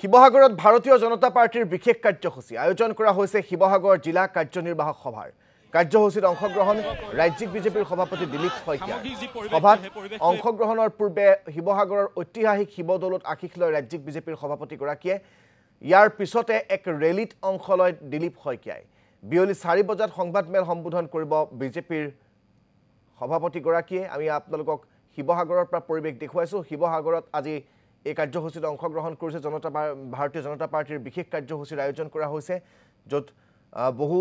শিৱসাগৰত ভাৰতীয় জনতা পাৰ্টিৰ বিশেষ কাৰ্যসূচী আয়োজন কৰা হৈছে শিৱসাগৰ জিলা কাৰ্যনিৰ্বাহক সভাৰ কাৰ্যসূচীত অংশগ্ৰহণ ৰাজ্যিক বিজেপিৰ সভাপতি দিলীপ শইকীয়া সভাত অংশগ্ৰহণৰ পূৰ্বে শিৱসাগৰৰ ঐতিহাসিক শিৱদৌলত আশীষ লয় ৰাজ্যিক বিজেপিৰ সভাপতি গৰাকীয়ে ইয়াৰ পিছতে এক ৰেলীত অংশ লয় দিলীপ শইকীয়াই বিয়লি 4 বজাত সংবাদমেল সম্বোধন কৰিব বিজেপিৰ সভাপতি গৰাকীয়ে আমি আপোনালোকক শিৱসাগৰৰ পৰা পৰিৱেশ দেখুৱাইছো শিৱসাগৰত আজি এই কাৰ্যসূচীত অংশগ্ৰহণ কৰিছে ভাৰতীয় জনতা পাৰ্টিৰ বিশেষ কাৰ্যসূচীৰ আয়োজন কৰা হৈছে য'ত বহু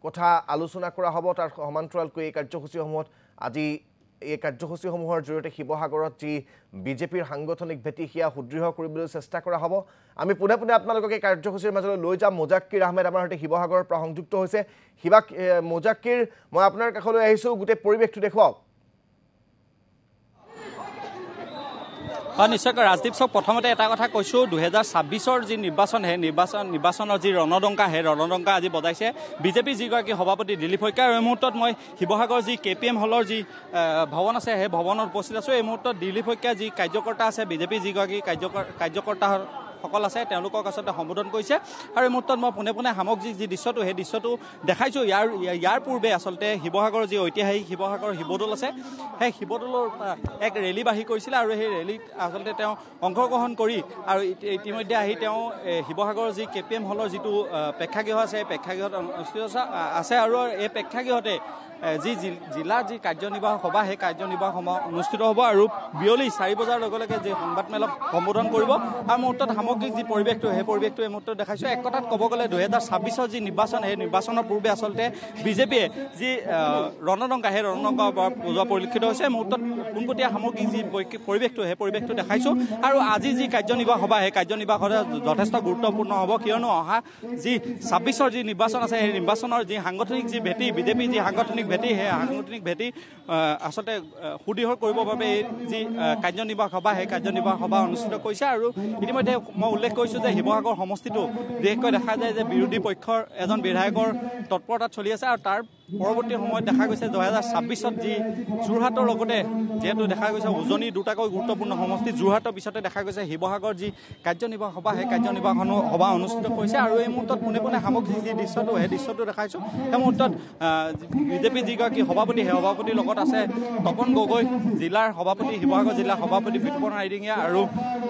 কথা আলোচনা কৰা হ'ব তাৰ সমান্তৰালকৈ এই কাৰ্যসূচীসমূহত আজি এই কাৰ্যসূচীসমূহৰ জৰিয়তে শিৱসাগৰত যি বিজেপিৰ সাংগঠনিক ভেটি হিয়া সুদৃঢ় কৰিবলৈ চেষ্টা কৰা হ'ব আমি পুনে পুনে আপোনালোকক এই কাৰ্যসূচীৰ মাজলৈ লৈ যাম মোজাক্কিৰ আহমেদ আমাৰ সৈতে শিৱসাগৰৰ পৰা সংযুক্ত হৈছে মোজাক্কিৰ মই আপোনাৰ কাষলৈ আহিছো গোটেই পৰিৱেশটো দেখুৱাওক নিশ্চয়কৈ ৰাজদীপ চক প্ৰথমতে এটা কথা কৈছোঁ 2026ৰ যি নিৰ্বাচন হে নিৰ্বাচনৰ যি ৰণদংকা হে ৰণদংকা আজি বজাইছে বিজেপি যিগৰাকী সভাপতি দিলীপ শইকীয়া আৰু এই মুহূৰ্তত মই শিৱসাগৰ যি KPM হলৰ যি ভৱন আছে সেই ভৱনত উপস্থিত আছোঁ এই মুহূৰ্তত দিলীপ শইকীয়া যি কাৰ্যকৰ্তা আছে বিজেপি যিগৰাকী কাৰ্যকৰ্তা সকল আছে তেওঁলোকক আচলতে সম্বোধন কৰিছে আৰু এই মুহূৰ্তত মই পোনে পোনে সামগ্ৰিক যি দৃশ্যটো সেই দৃশ্যটো দেখাইছোঁ ইয়াৰ পূৰ্বে আচলতে শিৱসাগৰৰ যি ঐতিহাসিক শিৱসাগৰ শিৱদৌল আছে সেই শিৱদৌলৰ এক ৰেলী বাঢ়ি কৰিছিলে আৰু সেই ৰেলীত আচলতে তেওঁ অংশগ্ৰহণ কৰি আৰু ইতিমধ্যে আহি তেওঁ শিৱসাগৰৰ যি KPM হলৰ যিটো প্ৰেক্ষাগৃহ আছে সেই প্ৰেক্ষাগৃহত অনুষ্ঠিত আছে আৰু এই প্ৰেক্ষাগৃহতে যি জিলাৰ যি কাৰ্যনিৰ্বাহক সভা সেই কাৰ্যনিৰ্বাহক সভা অনুষ্ঠিত হ'ব আৰু বিয়লি 4 বজাৰ লগে লগে যি সংবাদমেলক সম্বোধন কৰিব আৰু মুহূৰ্তত সামগ্ৰিক যি পৰিৱেশটো সেই পৰিৱেশটো এই মুহূৰ্তত দেখাইছোঁ এক কথাত ক'ব গ'লে 2026ৰ যি নিৰ্বাচন সেই নিৰ্বাচনৰ পূৰ্বে আচলতে বিজেপিয়ে যি ৰণদংকা সেই ৰণদংকা বজোৱা পৰিলক্ষিত হৈছে মুহূৰ্তত পোনপটীয়া সামগ্ৰিক যি পৰিৱেশটো সেই পৰিৱেশটো দেখাইছোঁ আৰু আজি যি কাৰ্যনিৰ্বাহক সভা সেই কাৰ্যনিৰ্বাহক সভা যথেষ্ট গুৰুত্বপূৰ্ণ হ'ব কিয়নো অহা যি 26ৰ যি নিৰ্বাচন আছে সেই নিৰ্বাচনৰ যি সাংগঠনিক যি ভেটি বিজেপি যি সাংগঠনিক ভেটি সেই সাংগঠনিক ভেটি আচলতে সুদৃঢ় কৰিবৰ বাবে এই যি কাৰ্যনিৰ্বাহক সভা সেই কাৰ্যনিৰ্বাহক সভা অনুষ্ঠিত কৰিছে আৰু ইতিমধ্যে মই উল্লেখ কৰিছোঁ যে শিৱসাগৰ সমষ্টিটো বিশেষকৈ দেখা যায় যে বিৰোধী পক্ষৰ এজন বিধায়কৰ তৎপৰতাত চলি আছে আৰু তাৰ পৰৱৰ্তী সময়ত দেখা গৈছে 2026ত যি যোৰহাটৰ লগতে যিহেতু দেখা গৈছে উজনি দুটাকৈ গুৰুত্বপূৰ্ণ সমষ্টি যোৰহাটৰ পিছতে দেখা গৈছে শিৱসাগৰ যি কাৰ্যনিৰ্বাহক সভা সেই কাৰ্যনিৰ্বাহক সভা অনুষ্ঠিত কৰিছে আৰু এই মুহূৰ্তত পোনে পোনে সামগ্ৰিক যি দৃশ্যটো সেই দৃশ্যটো দেখাইছোঁ সেই মুহূৰ্তত বিজেপি যিগৰাকী সভাপতি সেই সভাপতিৰ লগত আছে তপন গগৈ জিলাৰ সভাপতি শিৱসাগৰ জিলাৰ সভাপতি বিতুপন ৰাইডিঙীয়া আৰু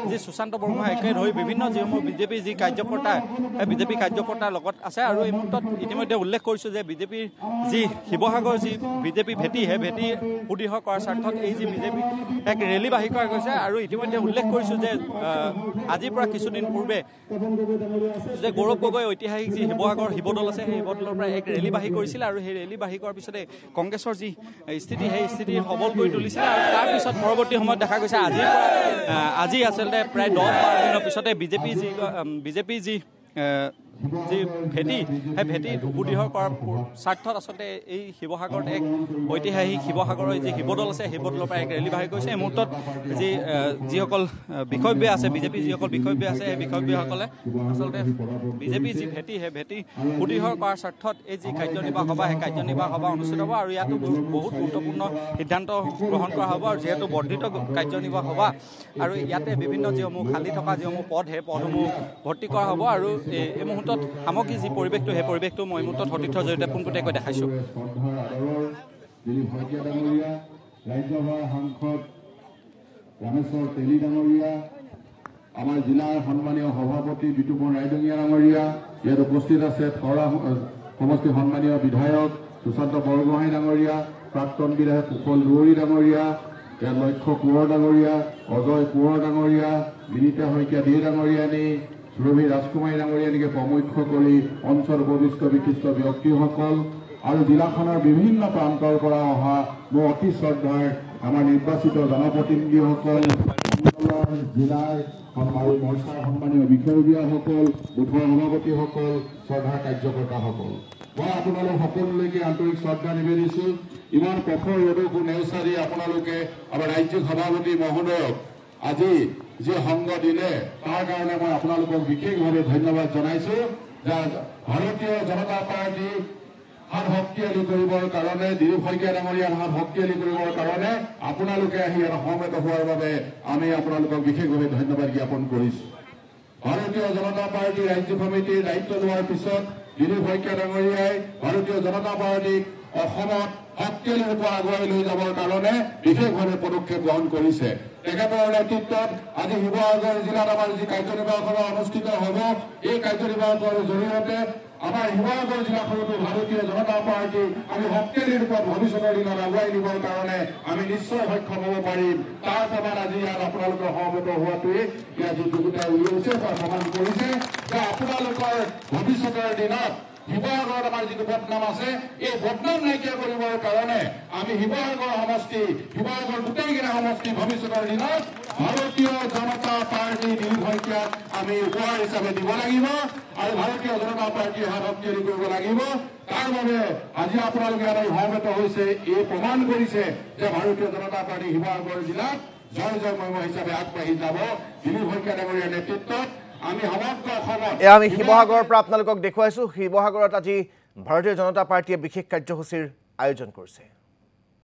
যি সুশান্ত বৰ্মা একে ধৰি বিভিন্ন যিসমূহ বিজেপি যি কাৰ্যকৰ্তা সেই বিজেপি কাৰ্যকৰ্তাৰ লগত আছে আৰু এই মুহূৰ্তত ইতিমধ্যে উল্লেখ কৰিছোঁ যে বিজেপিৰ যি শিৱসাগৰ যি বিজেপি ভেটি সেই ভেটি সুদৃঢ় কৰাৰ স্বাৰ্থত এই যি বিজেপি এক ৰেলী বাঢ়ি কৰা গৈছে আৰু ইতিমধ্যে উল্লেখ কৰিছোঁ যে আজিৰ পৰা কিছুদিন পূৰ্বে যে গৌৰৱ গগৈ ঐতিহাসিক যি শিৱসাগৰ শিৱদৌল আছে সেই শিৱদৌলৰ পৰা এক ৰেলী বাঢ়ি কৰিছিলে আৰু সেই ৰেলী বাঢ়ি কৰাৰ পিছতে কংগ্ৰেছৰ যি স্থিতি সেই স্থিতি সবল কৰি তুলিছিলে আৰু তাৰপিছত পৰৱৰ্তী সময়ত দেখা গৈছে আজি আচলতে প্ৰায় 10-12 দিনৰ পিছতে বিজেপি যি ভেটি সেই ভেটি সুদৃঢ় কৰাৰ স্বাৰ্থত আচলতে এই শিৱসাগৰত এক ঐতিহাসিক শিৱসাগৰৰ যি শিৱদৌল আছে শিৱদৌলৰ পৰা এক ৰেলী বাঢ়ি কৰিছে এই মুহূৰ্তত যিসকল বিষয়ববীয়া আছে বিজেপি যিসকল বিষয়ববীয়া আছে সেই বিষয়ববীয়াসকলে আচলতে বিজেপি যি ভেটি সেই ভেটি সুদৃঢ় কৰাৰ স্বাৰ্থত এই যি কাৰ্যনিৰ্বাহক সভা সেই কাৰ্যনিৰ্বাহক সভা অনুষ্ঠিত হ'ব আৰু ইয়াতো বহুত গুৰুত্বপূৰ্ণ সিদ্ধান্ত গ্ৰহণ কৰা হ'ব আৰু যিহেতু বৰ্ধিত কাৰ্যনিৰ্বাহক সভা আৰু ইয়াতে বিভিন্ন যিসমূহ খালী থকা যিসমূহ পদ সেই পদসমূহ ভৰ্তি কৰা হ'ব আৰু এই মুহূৰ্তত সামগ্ৰিক যি পৰিৱেশটো সেই পৰিৱেশটো মই মুহূৰ্তত সতীৰ্থৰ জৰিয়তে পোনপটীয়াকৈ দেখাইছোঁ ৰাজ্যসভাৰ সাংসদ ৰামেশ্বৰ তেলী ডাঙৰীয়া আমাৰ জিলাৰ সন্মানীয় সভাপতি বিতুপন ৰাইডঙীয়া ডাঙৰীয়া ইয়াত উপস্থিত আছে থৰা সমষ্টি সন্মানীয় বিধায়ক সুশান্ত বৰগোহাঁই ডাঙৰীয়া প্ৰাক্তন বিধায়ক কুশল দুৱৰী ডাঙৰীয়া ইয়াত লক্ষ্য কোঁৱৰ ডাঙৰীয়া অজয় কোঁৱৰ ডাঙৰীয়া বিনীতা শইকীয়া দে ডাঙৰীয়ানী সুৰভি ৰাজকুমাৰী ডাঙৰীয়ানীকে প্ৰমুখ্য কৰি অঞ্চল উপবিষ্ট বিশিষ্ট ব্যক্তিসকল আৰু জিলাখনৰ বিভিন্ন প্ৰান্তৰ পৰা অহা মোৰ অতি শ্ৰদ্ধাৰ আমাৰ নিৰ্বাচিত জনপ্ৰতিনিধিসকল জিলাৰ মৰ্চাৰ সন্মানীয় বিষয়ববীয়াসকল বুথৰ সভাপতিসকল শ্ৰদ্ধাৰ কাৰ্যকৰ্তাসকল মই আপোনালোক সকলোলৈকে আন্তৰিক শ্ৰদ্ধা নিবেদিছোঁ ইমান কঠোৰ ৰ'দকো নেওচাৰি আপোনালোকে আমাৰ ৰাজ্যিক সভাপতি মহোদয়ক আজি যে সংগ দিলে তাৰ কাৰণে মই আপোনালোকক বিশেষভাৱে ধন্যবাদ জনাইছোঁ যে ভাৰতীয় জনতা পাৰ্টি হাত শক্তিশালী কৰিবৰ কাৰণে দিলীপ শইকীয়া ডাঙৰীয়াৰ হাত শক্তিশালী কৰিবৰ কাৰণে আপোনালোকে আহি সমবেত হোৱাৰ বাবে আমি আপোনালোকক বিশেষভাৱে ধন্যবাদ জ্ঞাপন কৰিছোঁ ভাৰতীয় জনতা পাৰ্টি ৰাজ্যিক সমিতিৰ দায়িত্ব লোৱাৰ পিছত দিলীপ শইকীয়া ডাঙৰীয়াই ভাৰতীয় জনতা পাৰ্টিক অসমত শক্তিশালী ৰূপে আগুৱাই লৈ যাবৰ কাৰণে বিশেষভাৱে পদক্ষেপ গ্ৰহণ কৰিছে। তেখেতৰ নেতৃত্বত আজি শিৱসাগৰ জিলাত আমাৰ যি কাৰ্যনিৰ্বাহক সভা অনুষ্ঠিত হ'ব, এই কাৰ্যনিৰ্বাহকৰ জৰিয়তে আমাৰ শিৱসাগৰ জিলাখনতো ভাৰতীয় জনতা পাৰ্টি আমি শক্তিশালী ৰূপত ভৱিষ্যতৰ দিনত আগুৱাই নিবৰ কাৰণে আমি নিশ্চয় সক্ষম হ'ব পাৰিম। তাৰ প্ৰমাণ আজি ইয়াত আপোনালোকৰ সমবেত হোৱাটোৱে ইয়াত যি যোগিতা উলিয়াইছে তাৰ প্ৰমাণ কৰিছে যে আপোনালোকৰ ভৱিষ্যতৰ দিনত শিৱসাগৰত আমাৰ যিটো বদনাম আছে, এই বদনাম নাইকিয়া কৰিবৰ কাৰণে আমি শিৱসাগৰ সমষ্টি, শিৱসাগৰ গোটেইকেইটা সমষ্টি ভৱিষ্যতৰ দিনত ভাৰতীয় জনতা পাৰ্টি দিলীপ শইকীয়াক আমি উপহাৰ হিচাপে দিব লাগিব আৰু ভাৰতীয় জনতা পাৰ্টিয়ে হাত শক্তিশালী কৰিব লাগিব। তাৰ বাবে আজি আপোনালোকে ইয়াত সমবেত হৈছে, এই প্ৰমাণ কৰিছে যে ভাৰতীয় জনতা পাৰ্টি শিৱসাগৰ জিলাত জয় জয় মহিমা হিচাপে আগবাঢ়ি যাব দিলীপ শইকীয়া ডাঙৰীয়াৰ নেতৃত্বত। এয়া আমি শিৱসাগৰৰ পৰা আপোনালোকক দেখুৱাইছোঁ। শিৱসাগৰত আজি ভাৰতীয় জনতা পাৰ্টিয়ে বিশেষ কাৰ্যসূচীৰ আয়োজন কৰিছে।